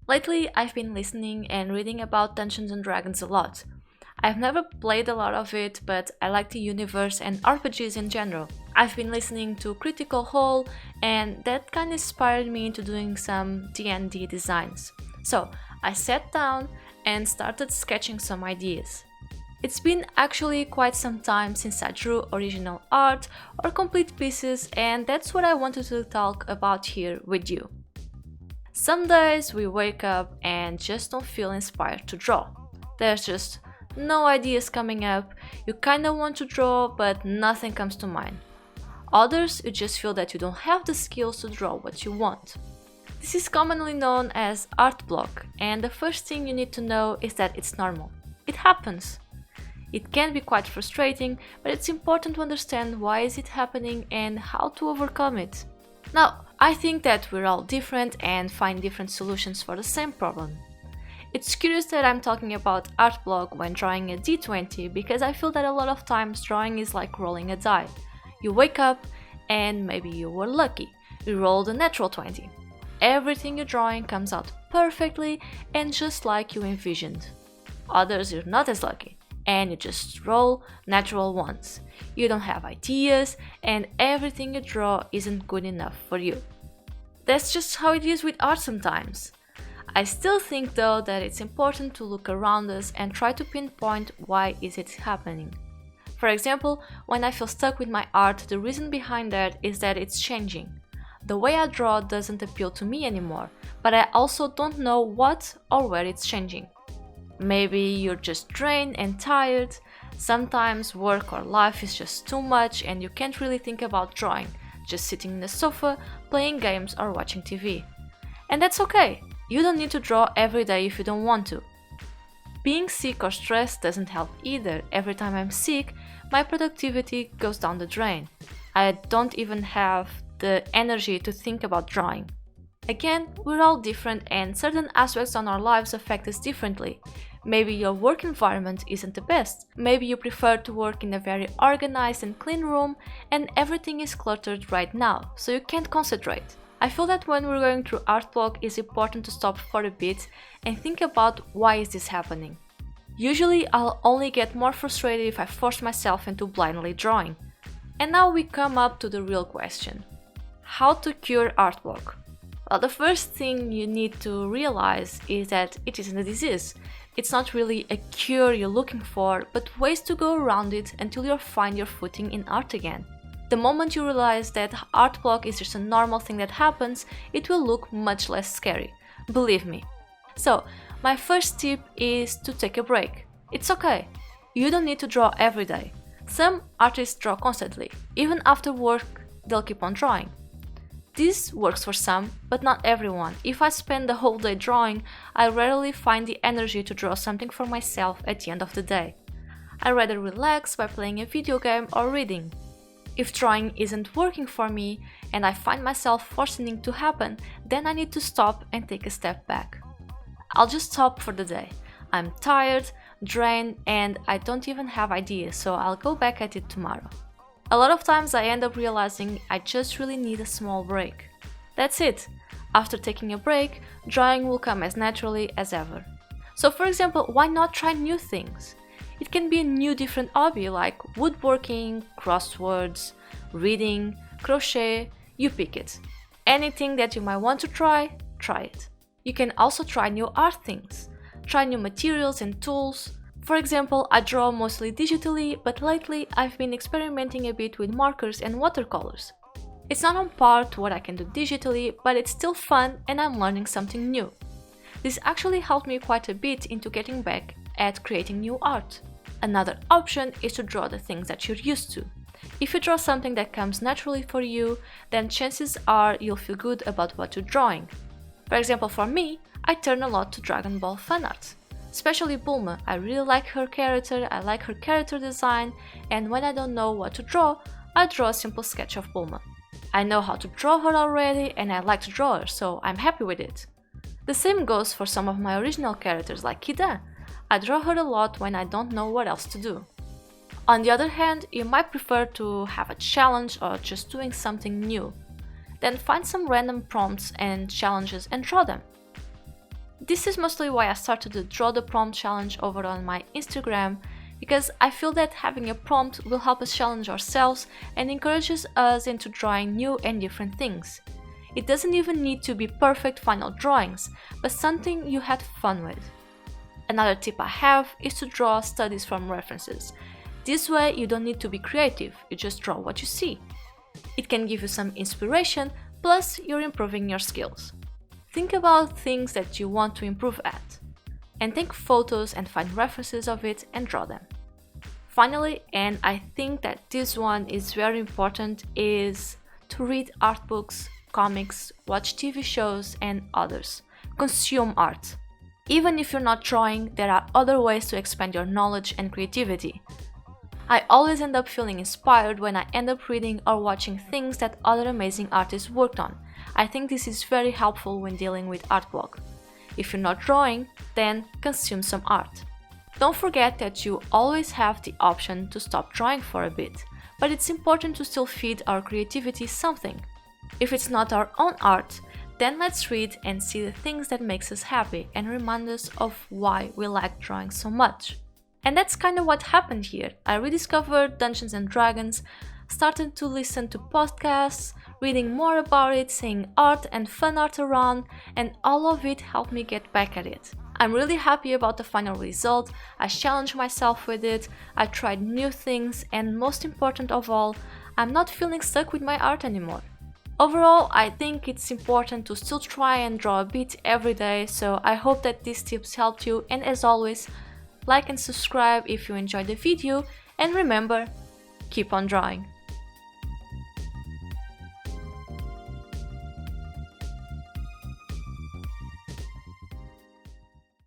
Lately, I've been listening and reading about Dungeons and Dragons a lot. I've never played a lot of it, but I like the universe and RPGs in general. I've been listening to Critical Role, and that kind of inspired me into doing some D&D designs. So, I sat down and started sketching some ideas. It's been actually quite some time since I drew original art or complete pieces, and that's what I wanted to talk about here with you. Some days we wake up and just don't feel inspired to draw. There's just no ideas coming up, you kinda want to draw, but nothing comes to mind. Others, you just feel that you don't have the skills to draw what you want. This is commonly known as art block, and the first thing you need to know is that it's normal. It happens. It can be quite frustrating, but it's important to understand why is it happening and how to overcome it. Now, I think that we're all different and find different solutions for the same problem. It's curious that I'm talking about art block when drawing a D20 because I feel that a lot of times drawing is like rolling a die. You wake up and maybe you were lucky. You rolled a natural 20. Everything you're drawing comes out perfectly and just like you envisioned. Others you're not as lucky and you just roll natural ones. You don't have ideas and everything you draw isn't good enough for you. That's just how it is with art sometimes. I still think though that it's important to look around us and try to pinpoint why is it happening. For example, when I feel stuck with my art, the reason behind that is that it's changing. The way I draw doesn't appeal to me anymore, but I also don't know what or where it's changing. Maybe you're just drained and tired. Sometimes work or life is just too much and you can't really think about drawing, just sitting in the sofa, playing games or watching TV. And that's okay. You don't need to draw every day if you don't want to. Being sick or stressed doesn't help either. Every time I'm sick, my productivity goes down the drain. I don't even have the energy to think about drawing. Again, we're all different and certain aspects on our lives affect us differently. Maybe your work environment isn't the best. Maybe you prefer to work in a very organized and clean room and everything is cluttered right now, so you can't concentrate. I feel that when we're going through art block, it's important to stop for a bit and think about why is this happening. Usually I'll only get more frustrated if I force myself into blindly drawing. And now we come up to the real question. How to cure art block? Well, the first thing you need to realize is that it isn't a disease. It's not really a cure you're looking for, but ways to go around it until you find your footing in art again. The moment you realize that art block is just a normal thing that happens, it will look much less scary. Believe me. So, my first tip is to take a break. It's okay. You don't need to draw every day. Some artists draw constantly. Even after work, they'll keep on drawing. This works for some, but not everyone. If I spend the whole day drawing, I rarely find the energy to draw something for myself at the end of the day. I rather relax by playing a video game or reading. If drawing isn't working for me and I find myself forcing it to happen, then I need to stop and take a step back. I'll just stop for the day. I'm tired, drained, and I don't even have ideas, so I'll go back at it tomorrow. A lot of times I end up realizing I just really need a small break. That's it. After taking a break, drawing will come as naturally as ever. So for example, why not try new things? It can be a new different hobby like woodworking, crosswords, reading, crochet, you pick it. Anything that you might want to try it. You can also try new art things. Try new materials and tools. For example, I draw mostly digitally, but lately I've been experimenting a bit with markers and watercolors. It's not on par to what I can do digitally, but it's still fun and I'm learning something new. This actually helped me quite a bit into getting back at creating new art. Another option is to draw the things that you're used to. If you draw something that comes naturally for you, then chances are you'll feel good about what you're drawing. For example, for me, I turn a lot to Dragon Ball fan art. Especially Bulma, I really like her character, I like her character design, and when I don't know what to draw, I draw a simple sketch of Bulma. I know how to draw her already and I like to draw her, so I'm happy with it. The same goes for some of my original characters like Kida. I draw her a lot when I don't know what else to do. On the other hand, you might prefer to have a challenge or just doing something new. Then find some random prompts and challenges and draw them. This is mostly why I started the Draw the Prompt challenge over on my Instagram, because I feel that having a prompt will help us challenge ourselves and encourages us into drawing new and different things. It doesn't even need to be perfect final drawings, but something you had fun with. Another tip I have is to draw studies from references. This way you don't need to be creative, you just draw what you see. It can give you some inspiration, plus you're improving your skills. Think about things that you want to improve at, and take photos and find references of it and draw them. Finally, and I think that this one is very important, is to read art books, comics, watch TV shows and others. Consume art. Even if you're not drawing, there are other ways to expand your knowledge and creativity. I always end up feeling inspired when I end up reading or watching things that other amazing artists worked on. I think this is very helpful when dealing with art block. If you're not drawing, then consume some art. Don't forget that you always have the option to stop drawing for a bit, but it's important to still feed our creativity something. If it's not our own art, then let's read and see the things that makes us happy and remind us of why we like drawing so much. And that's kind of what happened here. I rediscovered Dungeons and Dragons, started to listen to podcasts, reading more about it, seeing art and fan art around, and all of it helped me get back at it. I'm really happy about the final result. I challenged myself with it, I tried new things, and most important of all, I'm not feeling stuck with my art anymore. Overall, I think it's important to still try and draw a bit every day, so I hope that these tips helped you, and as always, like and subscribe if you enjoyed the video, and remember, keep on drawing.